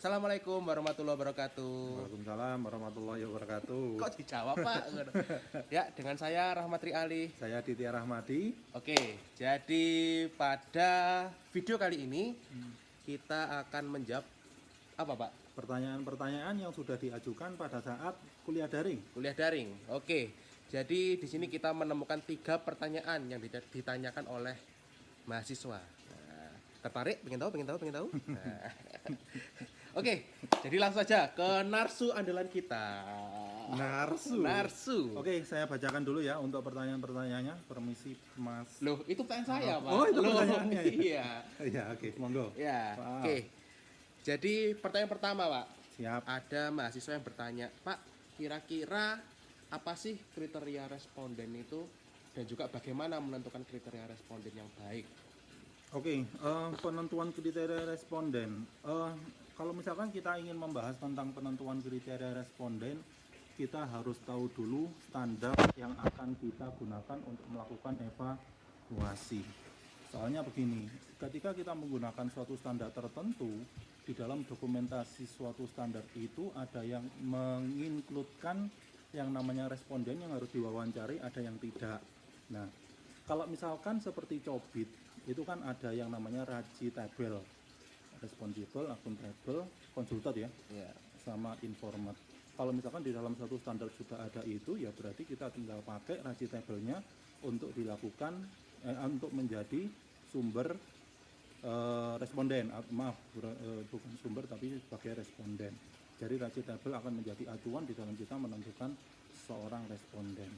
Assalamualaikum warahmatullahi wabarakatuh. Waalaikumsalam warahmatullahi wabarakatuh. Kok dijawab, Pak? Ya, dengan saya Rahmatri Ali. Saya Ditya Rahmadi. Oke, jadi pada video kali ini kita akan menjawab apa, Pak? Pertanyaan-pertanyaan yang sudah diajukan pada saat kuliah daring. Kuliah daring. Oke. Jadi di sini kita menemukan 3 pertanyaan yang ditanyakan oleh mahasiswa. Nah, tertarik? Pengen tahu? Nah. Oke, jadi langsung saja ke narsu andalan kita. Narsu. Oke, saya bacakan dulu ya untuk pertanyaan-pertanyaannya. Permisi, Mas. Loh, itu pertanyaan saya, Pak. Oh, itu Loh, pertanyaannya ya? Iya. Ya, oke, monggo. Ya, Wow. oke. Jadi pertanyaan pertama, Pak. Siap. Ada mahasiswa yang bertanya, Pak, kira-kira apa sih kriteria responden itu dan juga bagaimana menentukan kriteria responden yang baik? Oke, penentuan kriteria responden. Kalau misalkan kita ingin membahas tentang penentuan kriteria responden, kita harus tahu dulu standar yang akan kita gunakan untuk melakukan evaluasi. Soalnya begini, ketika kita menggunakan suatu standar tertentu, di dalam dokumentasi suatu standar itu ada yang menginkludkan yang namanya responden yang harus diwawancari, ada yang tidak. Nah, kalau misalkan seperti Cobit, itu kan ada yang namanya RAJI table, responsible, akuntabel, konsultan ya, sama informat. Kalau misalkan di dalam satu standar sudah ada itu, ya berarti kita tinggal pakai RAJI table-nya untuk dilakukan, untuk menjadi sumber responden. Bukan sumber tapi sebagai responden. Jadi RAJI table akan menjadi acuan di dalam kita menentukan seorang responden.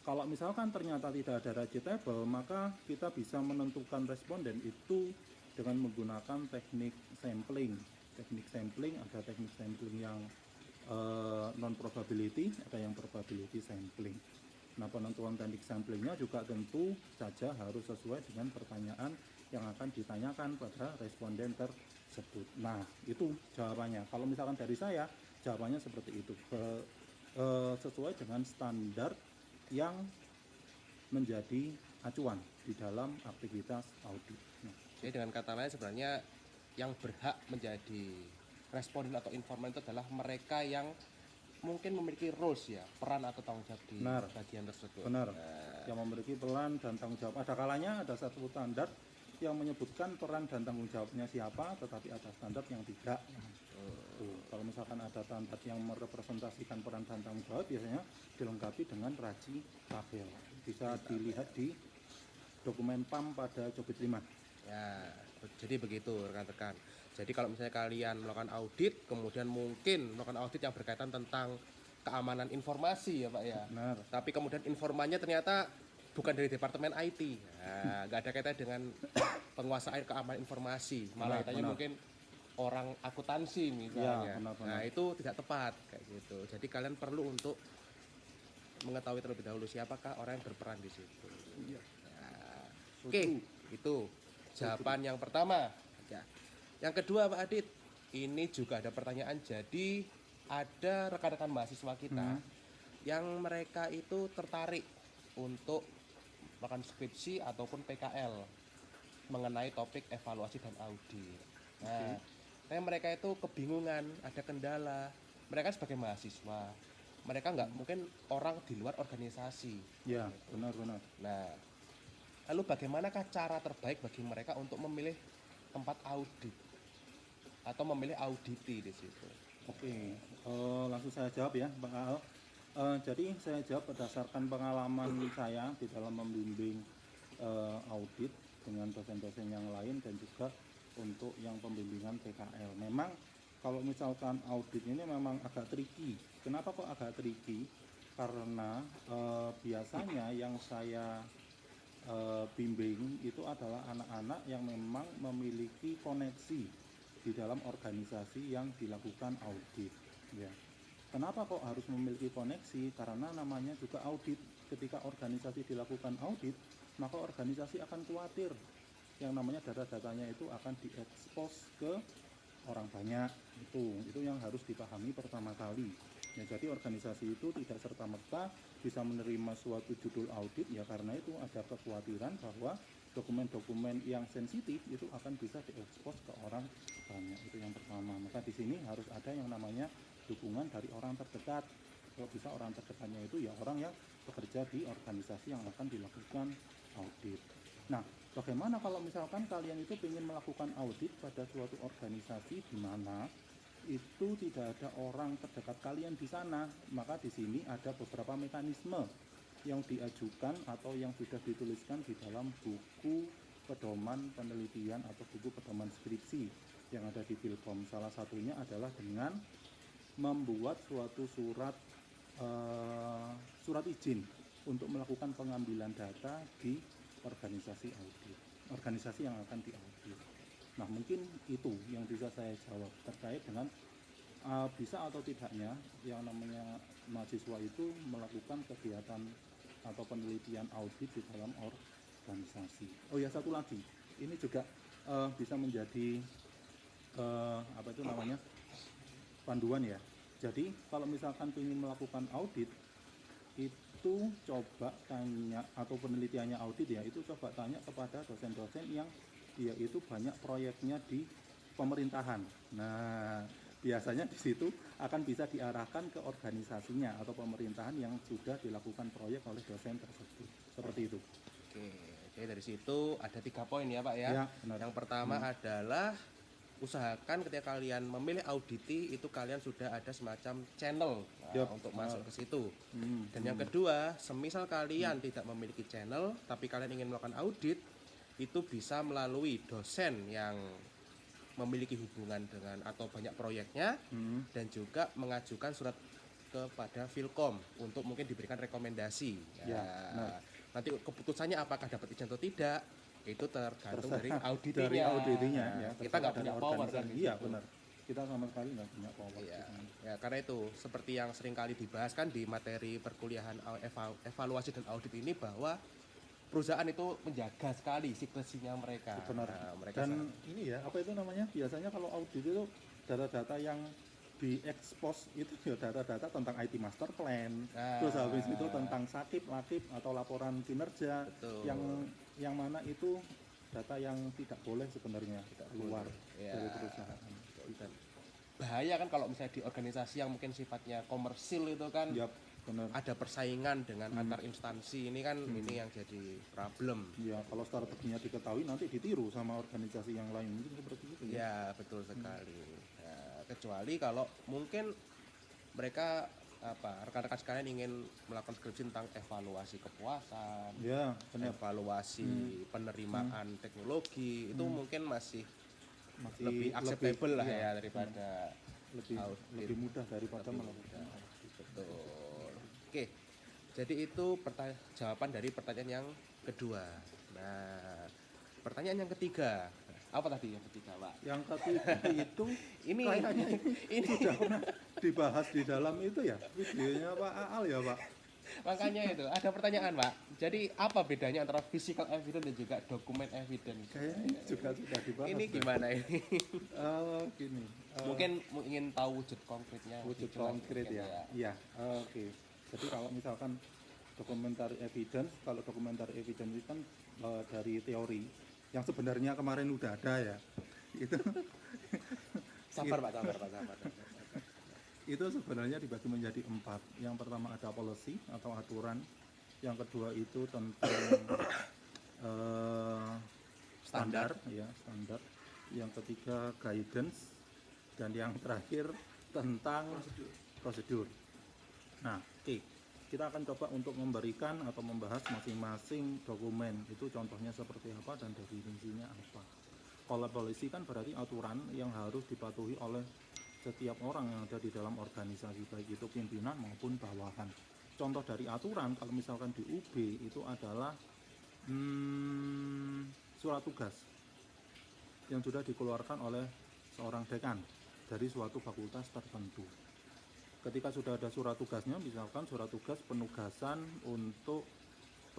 Kalau misalkan ternyata tidak ada RAJI table, maka kita bisa menentukan responden itu dengan menggunakan teknik sampling. Teknik sampling, ada teknik sampling yang non-probability, ada yang probability sampling. Nah, penentuan teknik samplingnya juga tentu saja harus sesuai dengan pertanyaan yang akan ditanyakan pada responden tersebut. Nah, itu jawabannya. Kalau misalkan dari saya, jawabannya seperti itu. Sesuai dengan standar yang menjadi acuan di dalam aktivitas audit. Jadi dengan kata lain sebenarnya yang berhak menjadi responden atau informan itu adalah mereka yang mungkin memiliki roles ya, peran atau tanggung jawab di bagian tersebut. Benar. Yang memiliki peran dan tanggung jawab. Ada kalanya ada satu standar yang menyebutkan peran dan tanggung jawabnya siapa, tetapi ada standar yang tidak. Kalau misalkan ada standar yang merepresentasikan peran dan tanggung jawab, biasanya dilengkapi dengan RAJI tabel. Bisa dilihat di dokumen PAM pada Cobit 5. Ya, jadi begitu rekan-rekan. Jadi kalau misalnya kalian melakukan audit, kemudian mungkin melakukan audit yang berkaitan tentang keamanan informasi ya Pak ya. Benar. Tapi kemudian informannya ternyata bukan dari departemen IT. Nah, nggak ada kaitannya dengan penguasaan keamanan informasi. Malah katanya mungkin orang akuntansi misalnya. Ya, benar. Nah, itu tidak tepat kayak gitu. Jadi kalian perlu untuk mengetahui terlebih dahulu siapakah orang yang berperan di situ. Iya. Nah, oke, itu jawaban yang pertama. Ya. Yang kedua Pak Adit, ini juga ada pertanyaan. Jadi ada rekan-rekan mahasiswa kita yang mereka itu tertarik untuk melakukan skripsi ataupun PKL mengenai topik evaluasi dan audit. Nah, tapi mereka itu kebingungan, ada kendala. Mereka sebagai mahasiswa, mereka nggak mungkin orang di luar organisasi. Ya, benar-benar. Nah, lalu bagaimanakah cara terbaik bagi mereka untuk memilih tempat audit atau memilih auditi di situ? Oke, langsung saya jawab ya, Bang Al. Jadi saya jawab berdasarkan pengalaman saya di dalam membimbing audit dengan dosen-dosen yang lain dan juga untuk yang pembimbingan PKL. Memang kalau misalkan audit ini memang agak tricky. Kenapa kok agak tricky? Karena biasanya yang saya bimbing itu adalah anak-anak yang memang memiliki koneksi di dalam organisasi yang dilakukan audit. Ya. Kenapa kok harus memiliki koneksi? Karena namanya juga audit. Ketika organisasi dilakukan audit, maka organisasi akan khawatir yang namanya data-datanya itu akan diekspos ke orang banyak. Itu yang harus dipahami pertama kali. Ya, jadi organisasi itu tidak serta-merta bisa menerima suatu judul audit ya, karena itu ada kekhawatiran bahwa dokumen-dokumen yang sensitif itu akan bisa diekspos ke orang banyak. Itu yang pertama. Maka di sini harus ada yang namanya dukungan dari orang terdekat. Kalau bisa orang terdekatnya itu ya orang yang bekerja di organisasi yang akan dilakukan audit. Nah, bagaimana kalau misalkan kalian itu ingin melakukan audit pada suatu organisasi di mana itu tidak ada orang terdekat kalian di sana, maka di sini ada beberapa mekanisme yang diajukan atau yang sudah dituliskan di dalam buku pedoman penelitian atau buku pedoman skripsi yang ada di Filkom. Salah satunya adalah dengan membuat suatu surat izin untuk melakukan pengambilan data di organisasi audit, organisasi yang akan diaudit. Nah, mungkin itu yang bisa saya jawab terkait dengan bisa atau tidaknya yang namanya mahasiswa itu melakukan kegiatan atau penelitian audit di dalam organisasi. Oh ya, satu lagi, ini juga bisa menjadi apa itu namanya panduan ya. Jadi kalau misalkan ingin melakukan audit itu coba tanya, atau penelitiannya audit ya, itu coba tanya kepada dosen-dosen yang dia itu banyak proyeknya di pemerintahan. Nah, biasanya di situ akan bisa diarahkan ke organisasinya atau pemerintahan yang sudah dilakukan proyek oleh dosen tersebut. Seperti itu. Oke, jadi dari situ ada 3 poin ya Pak ya. Ya, benar. Yang pertama adalah usahakan ketika kalian memilih auditi itu kalian sudah ada semacam channel untuk masuk ke situ. Dan yang kedua, semisal kalian tidak memiliki channel tapi kalian ingin melakukan audit, itu bisa melalui dosen yang memiliki hubungan dengan atau banyak proyeknya dan juga mengajukan surat kepada Filkom untuk mungkin diberikan rekomendasi. Nanti keputusannya apakah dapat izin atau tidak itu tergantung dari auditinya. Dari auditinya ya. Kita nggak punya power kan. Iya benar. Kita sama sekali nggak punya power. Iya. Ya, karena itu seperti yang sering kali dibahas kan di materi perkuliahan evaluasi dan audit ini bahwa perusahaan itu menjaga sekali siklesinya mereka. Benar. Nah, mereka dan ini ya, apa itu namanya? Biasanya kalau audit itu data-data yang diekspos itu ya data-data tentang IT master plan, terus habis itu tentang sakit, lakip atau laporan kinerja. Betul. yang mana itu data yang tidak boleh sebenarnya keluar dari perusahaan. Dan bahaya kan kalau misalnya di organisasi yang mungkin sifatnya komersil itu kan. Benar. Ada persaingan dengan antar instansi ini kan ini yang jadi problem. Ya, kalau strateginya diketahui nanti ditiru sama organisasi yang lain mungkin seperti itu. Ya, betul sekali. Ya, kecuali kalau mungkin mereka rekan-rekan sekalian ingin melakukan skripsi tentang evaluasi kepuasan, ya, benar. evaluasi penerimaan teknologi itu mungkin masih lebih acceptable lah ya daripada lebih mudah daripada melakukan. Betul. Oke, jadi itu jawaban dari pertanyaan yang kedua. Nah, pertanyaan yang ketiga, apa tadi yang ketiga, Pak? Yang ketiga itu ini kayaknya ini sudah pernah dibahas di dalam itu ya, videonya Pak Aal ya Pak. Makanya itu ada pertanyaan Pak. Jadi apa bedanya antara physical evidence dan juga dokumen evidence? Kayaknya juga sudah dibahas. Ini gimana ini? Gini. Mungkin ingin tahu wujud konkretnya. Wujud konkret ya. Iya. Oke. Jadi kalau misalkan dokumenter evidence, kalau dokumenter evidence itu kan dari teori yang sebenarnya kemarin udah ada ya. Itu sabar Pak. Itu sebenarnya dibagi menjadi 4. Yang pertama ada policy atau aturan. Yang kedua itu tentang standar ya, standar. Yang ketiga guidance dan yang terakhir tentang prosedur. Nah, kita akan coba untuk memberikan atau membahas masing-masing dokumen itu contohnya seperti apa dan definisinya apa. Kalau policy kan berarti aturan yang harus dipatuhi oleh setiap orang yang ada di dalam organisasi, baik itu pimpinan maupun bawahan. Contoh dari aturan kalau misalkan di UB itu adalah surat tugas yang sudah dikeluarkan oleh seorang dekan dari suatu fakultas tertentu. Ketika sudah ada surat tugasnya, misalkan surat tugas penugasan untuk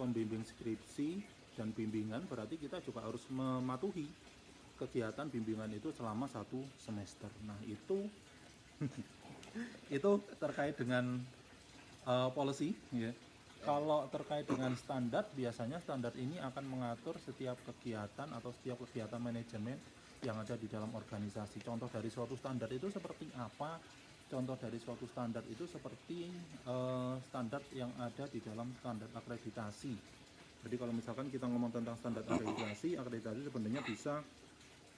pembimbing skripsi dan bimbingan, berarti kita juga harus mematuhi kegiatan bimbingan itu selama 1 semester. Nah, itu itu terkait dengan policy ya. Kalau terkait dengan standar, biasanya standar ini akan mengatur setiap kegiatan atau setiap kegiatan manajemen yang ada di dalam organisasi. Contoh dari suatu standar itu seperti apa? Contoh dari suatu standar itu seperti standar yang ada di dalam standar akreditasi. Jadi kalau misalkan kita ngomong tentang standar akreditasi sebenarnya bisa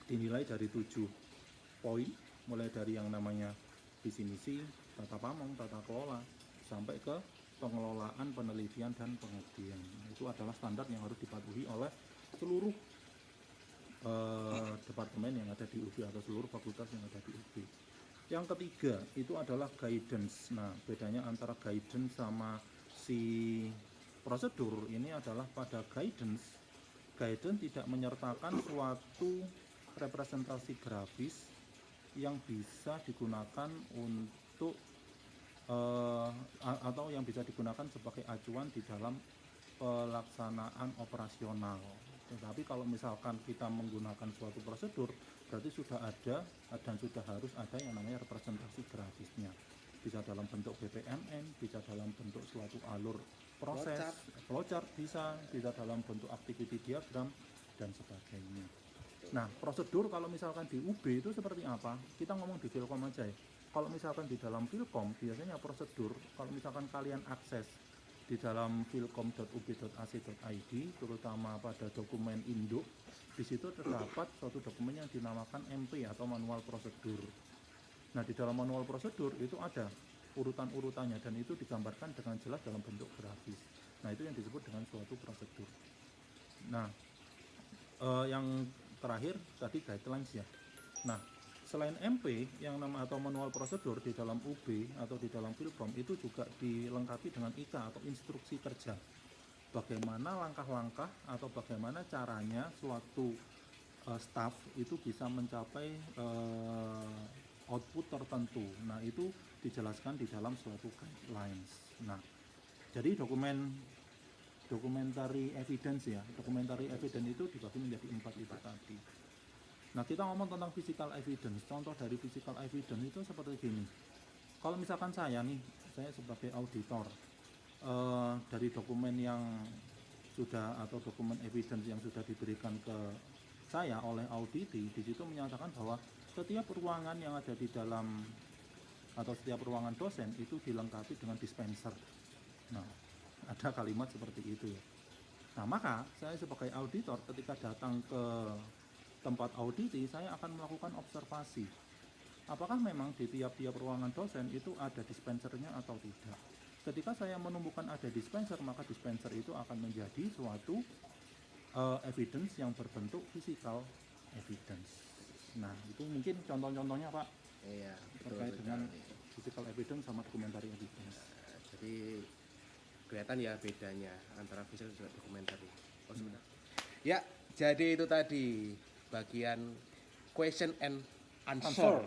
dinilai dari 7 poin, mulai dari yang namanya visi misi, tata pamong, tata kelola, sampai ke pengelolaan, penelitian, dan pengabdian. Itu adalah standar yang harus dipatuhi oleh seluruh departemen yang ada di UB atau seluruh fakultas yang ada di UB. Yang ketiga itu adalah guidance. Nah, bedanya antara guidance sama si prosedur ini adalah pada guidance tidak menyertakan suatu representasi grafis yang bisa digunakan untuk atau yang bisa digunakan sebagai acuan di dalam pelaksanaan operasional. Tetapi kalau misalkan kita menggunakan suatu prosedur, berarti sudah ada dan sudah harus ada yang namanya representasi grafisnya. Bisa dalam bentuk BPMN, bisa dalam bentuk suatu alur proses, flowchart bisa dalam bentuk activity diagram dan sebagainya. Nah, prosedur kalau misalkan di UB itu seperti apa? Kita ngomong di Filkom aja ya. Kalau misalkan di dalam Filkom, biasanya prosedur, kalau misalkan kalian akses di dalam filkom.ub.ac.id, terutama pada dokumen induk, di situ terdapat suatu dokumen yang dinamakan MP atau manual prosedur. Nah, di dalam manual prosedur itu ada urutan-urutannya dan itu digambarkan dengan jelas dalam bentuk grafis. Nah, itu yang disebut dengan suatu prosedur. Nah, yang terakhir tadi guidelines ya. Nah, selain MP yang nama atau manual prosedur di dalam UB atau di dalam Filkom itu juga dilengkapi dengan IK atau instruksi kerja. Bagaimana langkah-langkah atau bagaimana caranya suatu staff itu bisa mencapai output tertentu. Nah, itu dijelaskan di dalam suatu guidelines. Nah, jadi documentary evidence ya. Documentary evidence itu dibagi menjadi 4 itu tadi. Nah, kita ngomong tentang physical evidence. Contoh dari physical evidence itu seperti gini. Kalau misalkan saya sebagai auditor, dari dokumen yang sudah atau dokumen evidence yang sudah diberikan ke saya oleh auditi, di situ menyatakan bahwa setiap ruangan yang ada di dalam atau setiap ruangan dosen itu dilengkapi dengan dispenser. Nah, ada kalimat seperti itu ya. Nah, maka saya sebagai auditor ketika datang ke tempat auditi, saya akan melakukan observasi. Apakah memang di tiap-tiap ruangan dosen itu ada dispensernya atau tidak? Ketika saya menemukan ada dispenser, maka dispenser itu akan menjadi suatu evidence yang berbentuk physical evidence. Nah, itu mungkin contoh-contohnya, Pak. Iya, terkait dengan physical evidence sama documentary evidence. Jadi kelihatan ya bedanya antara visual dan documentary. Oh, sebentar. Ya, jadi itu tadi bagian question and answer.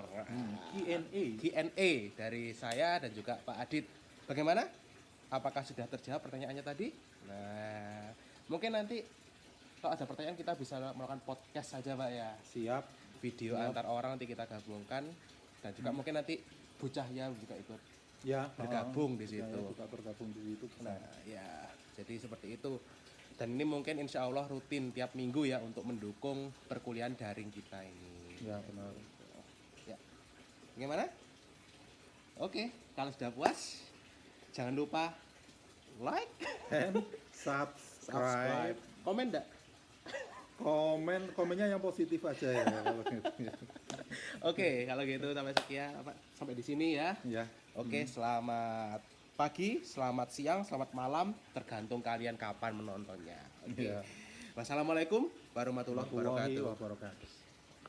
Q&A dari saya dan juga Pak Adit. Bagaimana? Apakah sudah terjawab pertanyaannya tadi? Nah, mungkin nanti kalau ada pertanyaan kita bisa melakukan podcast saja, Pak ya. Siap. Video antar orang nanti kita gabungkan dan juga mungkin nanti Bu Cahya juga ikut bergabung di situ. Juga bergabung di situ. Nah, ya, jadi seperti itu. Dan ini mungkin insya Allah rutin tiap minggu ya untuk mendukung perkuliahan daring kita ini. Ya, benar. Ya. Bagaimana? Oke, kalau sudah puas, jangan lupa like and subscribe. Komen enggak? Komennya yang positif aja ya kalau gitu. Oke, kalau gitu sampai di sini ya. Ya. Oke, selamat pagi, selamat siang, selamat malam, tergantung kalian kapan menontonnya. Oke. Ya. Wassalamualaikum warahmatullahi wabarakatuh. Wabarakatuh.